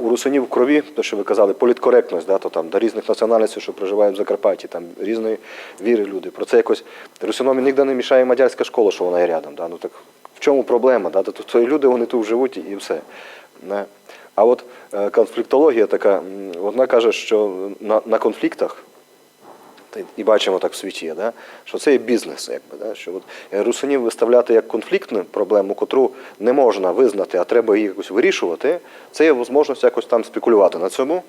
у русинів в крові, то що ви казали, політкоректність, да, то там до різних національностей, що проживають в Закарпатті, там різної віри люди. Про це якось русинові ніде не мішає мадярська школа, що вона є рядом. Да? Ну так в чому проблема? Да? То люди, вони тут живуть і все. Да? А от конфліктологія така, вона каже, що на конфліктах, і бачимо так в світі, да? Що це є бізнес. Якби, да? Що от русинів виставляти як конфліктну проблему, котру не можна визнати, а треба її якось вирішувати, це є можливість якось там спекулювати на цьому,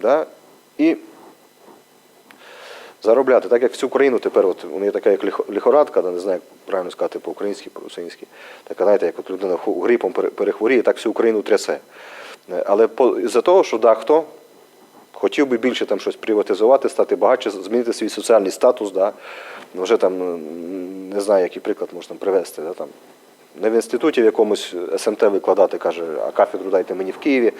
да? І заробляти. Так як всю Україну тепер, от, у неї така як лихорадка, не знаю, як правильно сказати по-українськи, по-русинськи, така, знаєте, як от людина грипом перехворіє, так всю Україну трясе. Але із-за того, що дехто хотів би більше там щось приватизувати, стати багатше, змінити свій соціальний статус, да? Вже там, не знаю, який приклад можна привести, да? Там, не в інституті в якомусь СМТ викладати, каже, а кафедру дайте мені в Києві,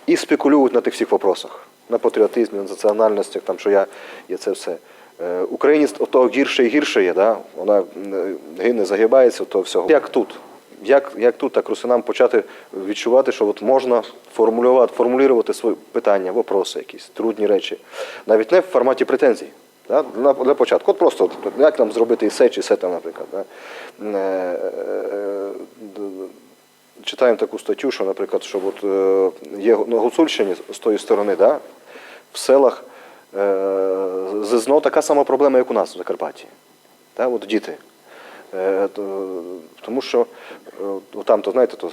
і спекулюють на тих всіх вопросах, на патріотизмі, на національностях, там, що я це все. Україні от того гірше і гірше є, да? Вона гине, загибається, то всього. Як тут? Як тут так русинам почати відчувати, що от можна формулювати свої питання, вопроси якісь, трудні речі. Навіть не в форматі претензій. Да? Для початку. От просто, як нам зробити і все там, наприклад. Да? Читаємо таку статтю, що, наприклад, що от є на Гуцульщині з тої сторони, да? В селах ЗЗНО така сама проблема, як у нас в Закарпатті. Да? От діти. Тому що там, то знаєте, то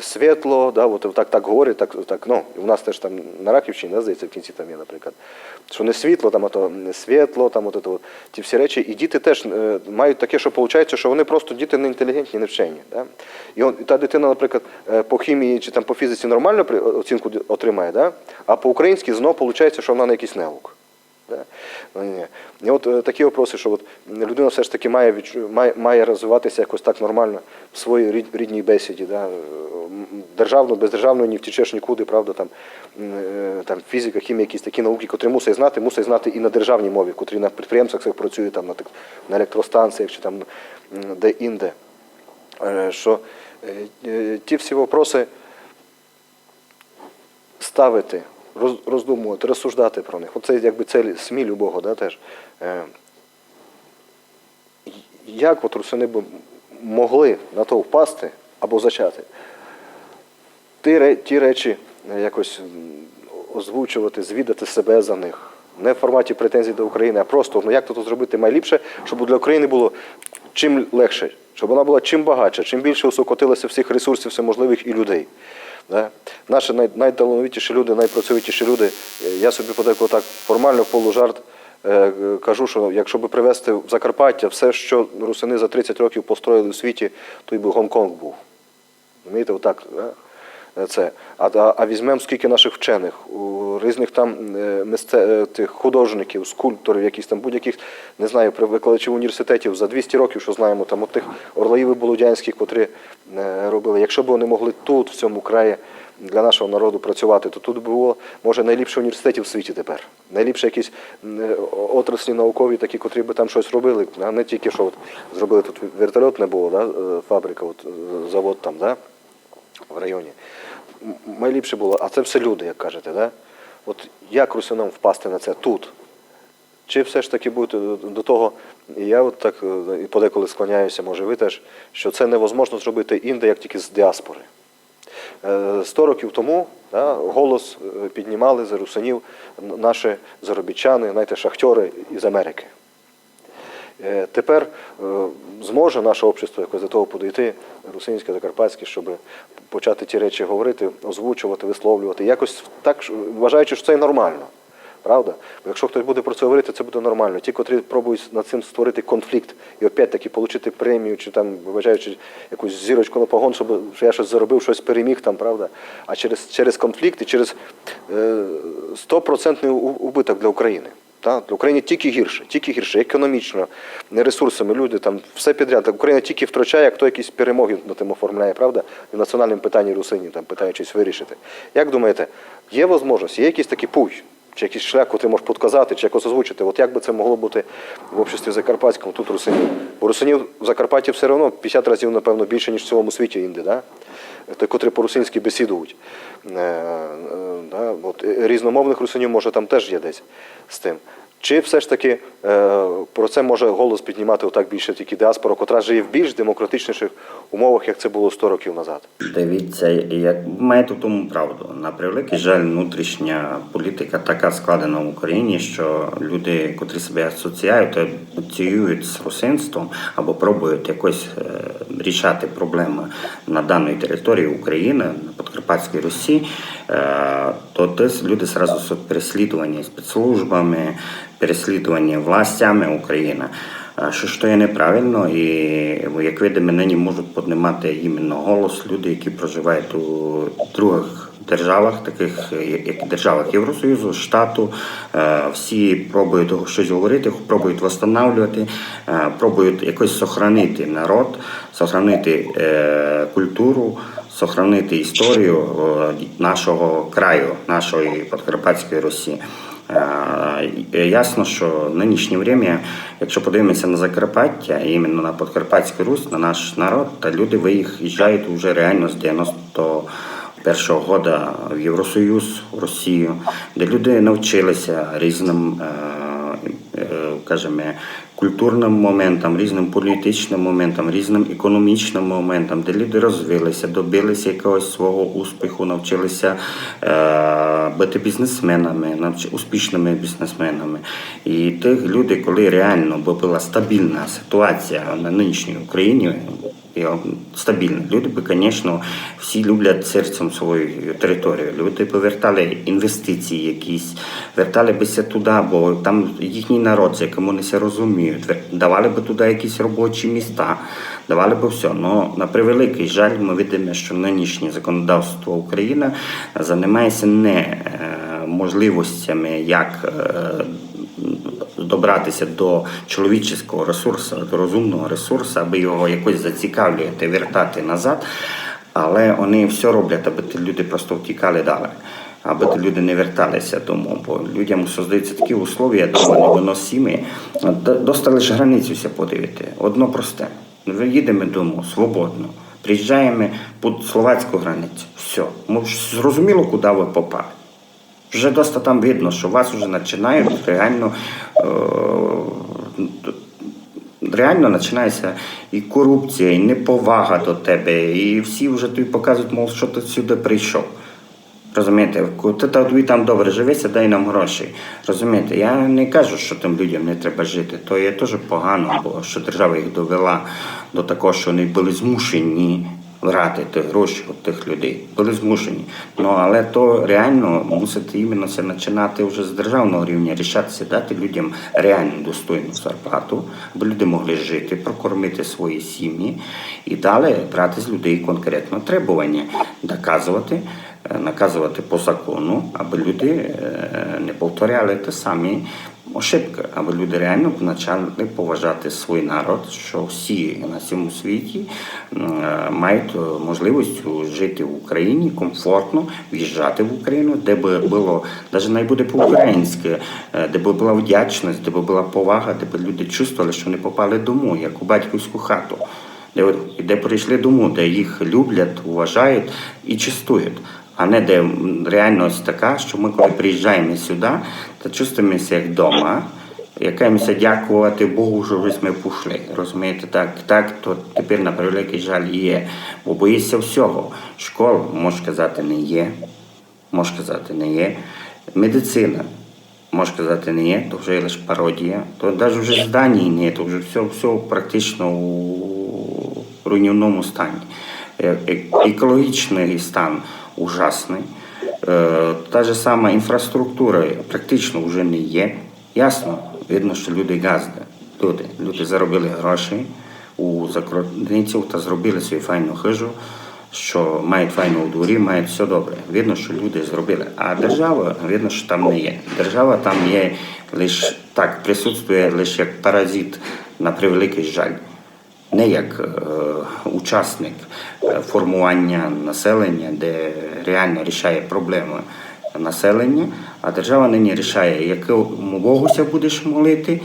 світло, да, от так говорять, так, ну, і у нас теж там на Раківщині, да, здається, в кінці там є, наприклад, що не світло, там, а то не світло, там, от, ті всі речі, і діти теж мають таке, що виходить, що вони просто діти не інтелігентні, не вчені. Да? І та дитина, наприклад, по хімії чи там по фізиці нормально оцінку отримає, да? А по-українськи знову виходить, що вона не якийсь неук. І от такі вопроси, що от людина все ж таки має розвиватися якось так нормально в своїй рідній бесіді. Да? Державно, без державної не втічеш нікуди, правда, там фізика, хімія, якісь такі науки, котрі мусить знати і на державній мові, котрі на підприємствах працюють, там, на електростанціях чи там де-інде. Що ті всі вопроси ставити, роздумувати, розсуждати про них. Оце якби цель СМІ любого, да, теж. Як от русини б могли на то впасти або зачати? Ті речі якось озвучувати, звідати себе за них. Не в форматі претензій до України, а просто, ну як то зробити найліпше, щоб для України було чим легше, щоб вона була чим багатша, чим більше усокотилося всіх ресурсів, всеможливих і людей. Да? Наші найталановитіші люди, найпрацьовитіші люди, я собі подеколи так формально в полужарт кажу, що якщо б привезти в Закарпаття все, що русини за 30 років построїли у світі, то й би Гонконг був. Розумієте, отак. Да? Це. А візьмемо скільки наших вчених, різних там тих художників, скульпторів, якісь там будь-яких, не знаю, викладачів університетів за 200 років, що знаємо, там от тих Орлаїв Болодянських, котрі робили. Якщо б вони могли тут, в цьому краї, для нашого народу працювати, то тут було, може, найліпше університетів в світі тепер. Найліпше якісь отраслі наукові, такі, котрі би там щось робили, а не тільки, що от зробили тут вертольот не було, да? Фабрика, от, завод там, да? В районі. Найліпше було, а це все люди, як кажете, да? От як русинам впасти на це тут? Чи все ж таки бути до того, і я от так і подеколи склоняюся, може ви теж, що це невозможно зробити інде, як тільки з діаспори. 100 років тому, да, голос піднімали за русинів наші заробітчани, знаєте, шахтери із Америки. Тепер зможе наше общество якось до того подійти, русинське, закарпатське, щоб почати ті речі говорити, озвучувати, висловлювати, якось так, вважаючи, що це нормально. Правда? Бо якщо хтось буде про це говорити, це буде нормально. Ті, котрі пробують над цим створити конфлікт і опять-таки отримати премію, чи там, вважаючи якусь зірочку на погон, щоб я щось заробив, щось переміг там, правда? А через конфлікт і через 100% убиток для України. Для України тільки гірше, економічно, не ресурсами, люди, там все підряд. Україна тільки втрачає, як хто якісь перемоги на тим оформляє, правда? В національному питанні русинів, там, питаючись вирішити. Як думаєте, є можливість, є якийсь такий путь, чи якийсь шлях, який можеш підказати, чи якось озвучити? От як би це могло бути в обществі закарпатському, тут русинів? Бо русинів в Закарпатті все одно 50 разів, напевно, більше, ніж в цілому світі інде, да? котрі по-русинськи бесідують. От, різномовних русинів, може, там теж є десь з тим. Чи все ж таки про це може голос піднімати отак більше тільки діаспора, котра живе в більш демократичніших умовах, як це було 100 років назад? Дивіться, як маєте в тому правду. На превеликий жаль, внутрішня політика така складена в Україні, що люди, котрі себе асоціюють з русинством або пробують якось рішати проблеми на даній території України, на Подкарпатській Русі, то люди одразу переслідувані спецслужбами, переслідувані властями України. Що є неправильно, і, як видимо, нині можуть піднімати іменно голос люди, які проживають у других державах, таких як державах Євросоюзу, Штату. Всі пробують щось говорити, пробують відновлювати, пробують якось сохранити народ, сохранити культуру, сохранити історію нашого краю, нашої Подкарпатської Русі. Ясно, що в нинішнє время, якщо подивимося на Закарпаття, іменно на Подкарпатську Русь, на наш народ, то люди виїжджають вже реально з 91-го року в Євросоюз, в Росію, де люди навчилися різним, культурним моментам, різним політичним моментам, різним економічним моментам, де люди розвилися, добилися якогось свого успіху, навчилися бути бізнесменами, успішними бізнесменами. І тих люди, коли реально була стабільна ситуація на нинішній Україні, стабільно. Люди би, звісно, всі люблять серцем свою територію. Люди повертали інвестиції якісь, вертали бися туди, бо там їхній народ, з яким вони розуміють, давали би туди якісь робочі міста, давали би все. Но на превеликий жаль, ми бачимо, що нинішнє законодавство України займається не можливостями, як добратися до чоловічого ресурсу, до розумного ресурсу, аби його якось зацікавлювати, вертати назад, але вони все роблять, аби ті люди просто втікали далі, аби ті люди не верталися дому, бо людям создаються такі условия дома невиносимі. Доста лише границю ся подивити, одно просте. Ми їдемо дому свободно, приїжджаємо під словацьку границю, все, зрозуміло, куди ви попали. Вже досить там видно, що вас вже починають реально починається і корупція, і неповага до тебе, і всі вже тобі показують, мов, що ти сюди прийшов. Розумієте, ти тобі там добре живеться, дай нам гроші. Розумієте, я не кажу, що тим людям не треба жити, то є теж погано, бо що держава їх довела до такого, що вони були змушені брати ті гроші від тих людей, були змушені. Але то реально мусить іменно це починати вже з державного рівня, рішатися, дати людям реально достойну зарплату, аби люди могли жити, прокормити свої сім'ї і далі брати з людей конкретно требування, наказувати по закону, аби люди не повторяли те самі ошибки, аби люди реально почали поважати свій народ, що всі на цьому світі мають можливість жити в Україні комфортно, в'їжджати в Україну, де би було, навіть не буде по-українськи, де би була вдячність, де би була повага, де би люди чувствували, що вони попали дому, як у батьківську хату, де прийшли дому, де їх люблять, вважають і чистують. А не де реальність така, що ми коли приїжджаємо сюди, то чувствуємося як вдома, якимося дякувати Богу, що вже ми пішли. Розумієте, так, то тепер на превеликий жаль є. Бо боїшся всього. Школа, можеш казати, не є. Медицина, можеш казати, не є, то вже є лише пародія. То навіть вже здані не є, то вже все практично у руйнівному стані. Екологічний стан ужасний. Та ж сама інфраструктура практично вже не є. Ясно, видно, що люди газди. Люди заробили гроші у закордонців та зробили свою файну хижу, що мають файну у дворі, мають все добре. Видно, що люди зробили. А держава, видно, що там не є. Держава там є лише так, присутствує лише як паразит, на превеликий жаль. Не як учасник формування населення, де реально рішає проблеми населення, а держава нині рішає, якому Богуся будеш молити,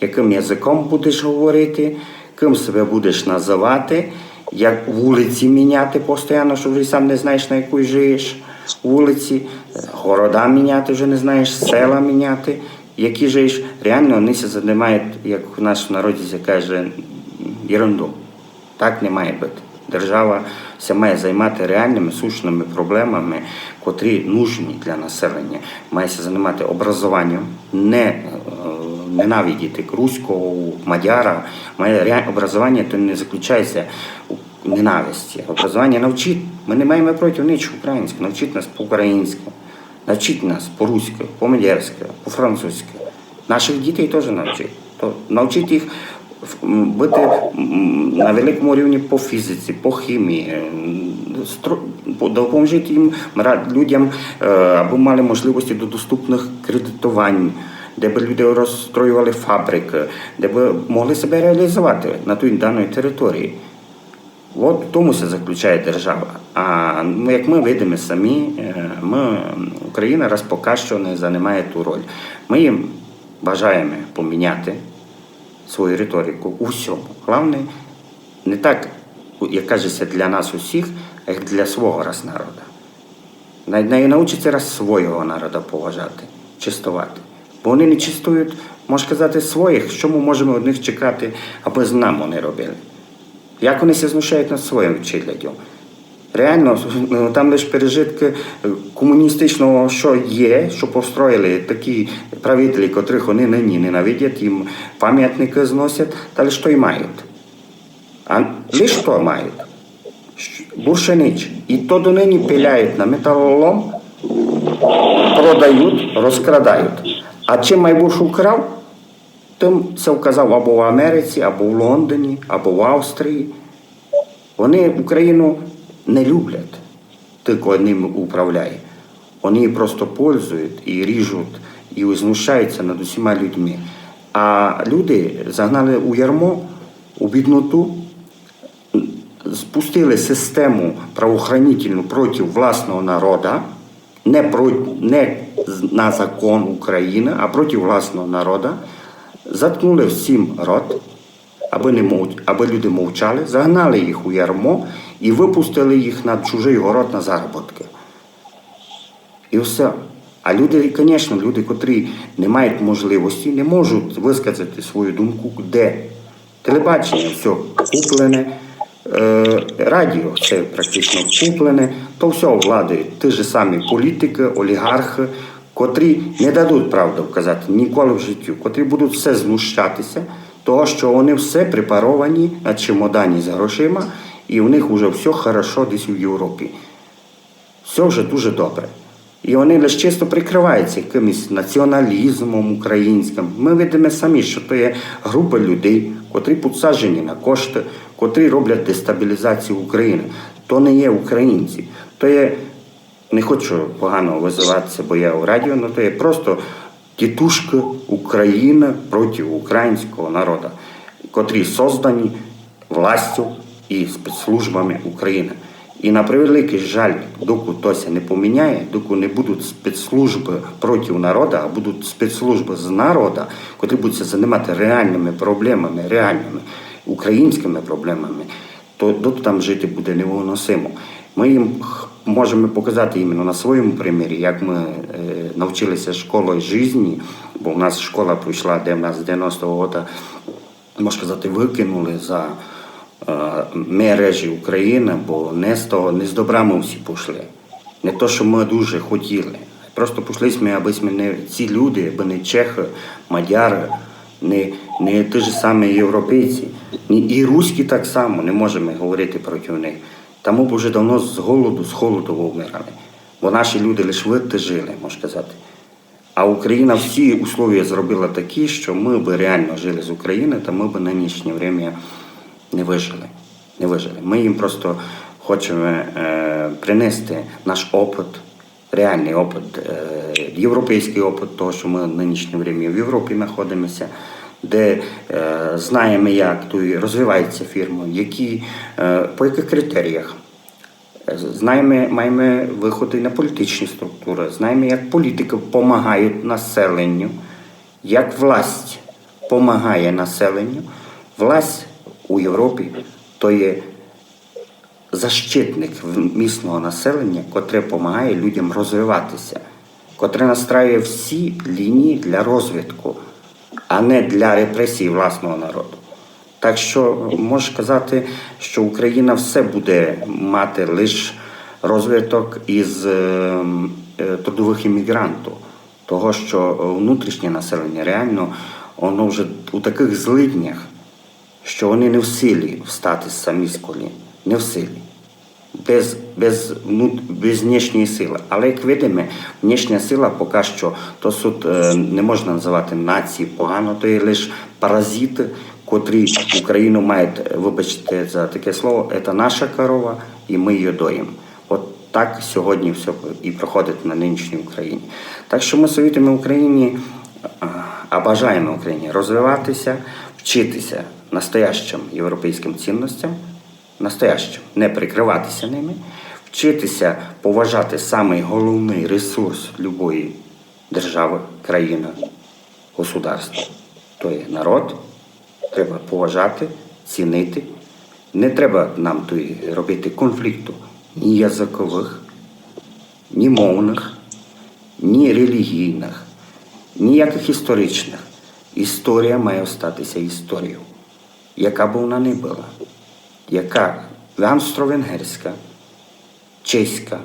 яким язиком будеш говорити, ким себе будеш називати як вулиці міняти постійно, що вже сам не знаєш, на якій живеш вулиці, города міняти, вже не знаєш, села міняти, які живеш. Реально вони се займають, як в нашому народі се каже, ерунду. Так не має бути. Держава се має займати реальними сущими проблемами, котрі нужні для населення. Має се займати образованням, не ненавидіти руського, мадяра. Образування то не заключається у ненависті. Образування навчить. Ми не маємо проти нічого українського. Навчить нас по-українськи, навчить нас по-руськи, по-мадярськи, по-французьки. Наших дітей теж навчить. Навчить їх бути на великому рівні по фізиці, по хімії, допоможіть їм, людям, аби мали можливості до доступних кредитувань, де б люди розстроювали фабрики, де б могли себе реалізувати на тій даній території. От в тому се заключає держава. А як ми видимо самі, Україна раз поки що не займає ту роль. Ми їм бажаємо поміняти свою риторику у всьому. Головне, не так, як кажеться, для нас усіх, а як для свого раз народу. Навчиться раз свого народу поважати, чистувати. Бо вони не чистують, можна сказати, своїх, що ми можемо від них чекати, аби з нами вони робили. Як вони се знущають над своїм вчителем. Реально, там лише пережитки комуністичного, що є, що построїли такі правителі, котрих вони нині ненавидять, їм пам'ятники зносять, та лише то й мають. А лише то мають. Більше ніч. І то донині пиляють на металолом, продають, розкрадають. А чим найбільше украв, тим це вказав або в Америці, або в Лондоні, або в Австрії. Вони Україну не люблять, тільки ними управляє. Вони її просто пользують і ріжуть, і знущаються над усіма людьми. А люди загнали у ярмо, у бідноту, спустили систему правоохранительну проти власного народу, не на закон України, а проти власного народу, заткнули всім рот, аби люди мовчали, загнали їх у ярмо і випустили їх на чужий город на заробітки. І все. А люди, звісно, люди, котрі не мають можливості, не можуть висказати свою думку, де телебачення все куплене, радіо все практично куплене, то все владають ті ж самі політики, олігархи, котрі не дадуть правду вказати ніколи в житті, котрі будуть все знущатися, того, що вони все препаровані на чемодані з грошима, і у них вже все хорошо десь у Європі. Все вже дуже добре. І вони лише чисто прикриваються якимось націоналізмом українським. Ми видимо самі, що то є група людей, котрі підсаджені на кошти, котрі роблять дестабілізацію України. То не є українці. То є, не хочу погано визиватися, бо я у радіо, але то є просто тітушки України проти українського народу, котрі создані властю і спецслужбами України. І на превеликий жаль, доки тося не поміняє, доки не будуть спецслужби проти народу, а будуть спецслужби з народу, котрі будуть займати реальними проблемами, реальними українськими проблемами, то доки там жити буде невиносимо. Ми їм можемо показати іменно на своєму примірі, як ми навчилися школою житті, бо в нас школа пройшла, де в нас з 90-го року, можна сказати, викинули за мережі України, бо не з добра ми всі пішли. Не то, що ми дуже хотіли. Просто пішли ми, аби не ці люди, аби не чехи, мадяри, не ті ж самі європейці, і руські так само, не можемо говорити проти них. Тому б вже давно з холоду вмирали. Бо наші люди лише витежили, можна сказати. А Україна всі условия зробила такі, що ми б реально жили з України, то ми б на нинішнє час не вижили. Ми їм просто хочемо принести наш опит, реальний опит, європейський опит того, що ми в нинішнє час в Європі знаходимося, де знаємо, як тут розвивається фірма, по яких критеріях. Знаємо, маємо виходи на політичні структури, знаємо, як політики допомагають населенню, як власть допомагає населенню. Власть у Європі то є защитник місного населення, котре допомагає людям розвиватися, котре настраює всі лінії для розвитку, а не для репресії власного народу. Так що можу сказати, що Україна все буде мати лише розвиток із трудових іммігрантів. Того, що внутрішнє населення реально, воно вже у таких злиднях, що вони не в силі встати самі з колін. Не в силі. Без внішньої сили. Але як видимо, внішня сила поки що, то суд не можна називати нації погано, то є лише паразити, котрі Україну мають, вибачте за таке слово, це наша корова і ми її доїмо. От так сьогодні все і проходить на нинішній Україні. Так що ми совітимо Україні, а бажаємо Україні розвиватися, вчитися настоящим європейським цінностям, настоящим, не прикриватися ними, вчитися поважати самий головний ресурс любої держави, країни, государства. То є народ, треба поважати, цінити. Не треба нам тут робити конфлікту ні язикових, ні мовних, ні релігійних, ніяких історичних. Історія має остатися історією, яка б вона не була. Яка австро-венгерська, чеська,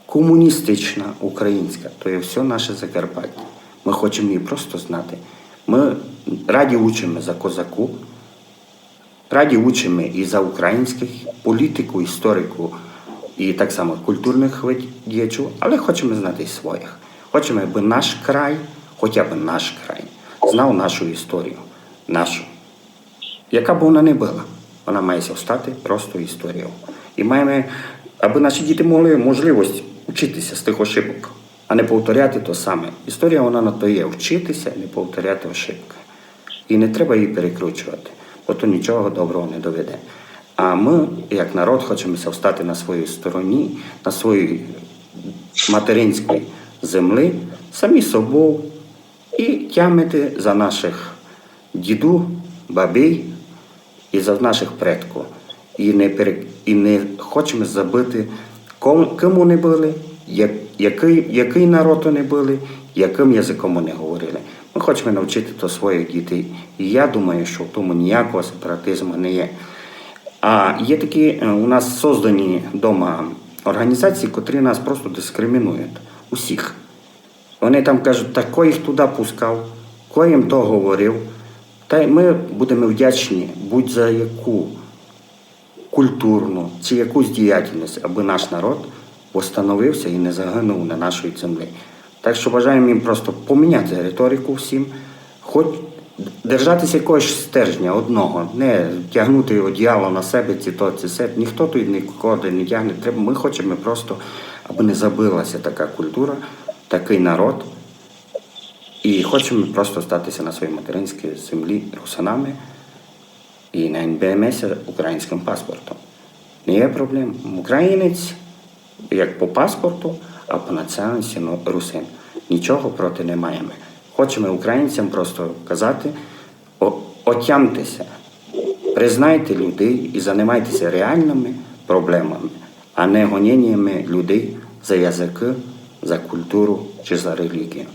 комуністична, українська. То є все наше Закарпаття. Ми хочемо її просто знати. Ми раді учимо за козаку, раді учимо і за українських політику, історику, і так само культурних діячів, але хочемо знати і своїх. Хочемо, аби наш край, хоча б наш край, знав нашу історію, нашу. Яка б вона не була, вона має стати просто історією. І маємо, аби наші діти мали можливість вчитися з тих ошибок, а не повторяти то саме. Історія, вона на то є, вчитися, не повторяти ошибки. І не треба її перекручувати, бо то нічого доброго не доведе. А ми, як народ, хочемо встати на своїй стороні, на своїй материнській землі, самі собою, і тямити за наших діду, бабій і за наших предків. І не хочемо забути, ким вони були, який народ вони були, яким язиком вони говорили. Ми хочемо навчити то своїх дітей. І я думаю, що в тому ніякого сепаратизму не є. А є такі у нас создані вдома організації, котрі нас просто дискримінують. Усіх. Вони там кажуть, так хто їх туди пускав, хто їм то говорив. Та й ми будемо вдячні будь-за яку культурну чи якусь діяльність, аби наш народ встановився і не загинув на нашій землі. Так що бажаємо їм просто поміняти риторику всім, хоч держатися якогось стержня одного, не тягнути одіяло на себе, ці все. Ніхто тут нікого не тягне. Ми хочемо просто, аби не забилася така культура, такий народ. І хочемо просто статися на своїй материнській землі русинами і на НБМС українським паспортом. Не є проблем. Українець, як по паспорту, а по національності русин. Нічого проти не маємо. Хочемо українцям просто казати, отямтеся, признайте людей і займайтеся реальними проблемами, а не гоніннями людей за язики, за культуру чи за релігію.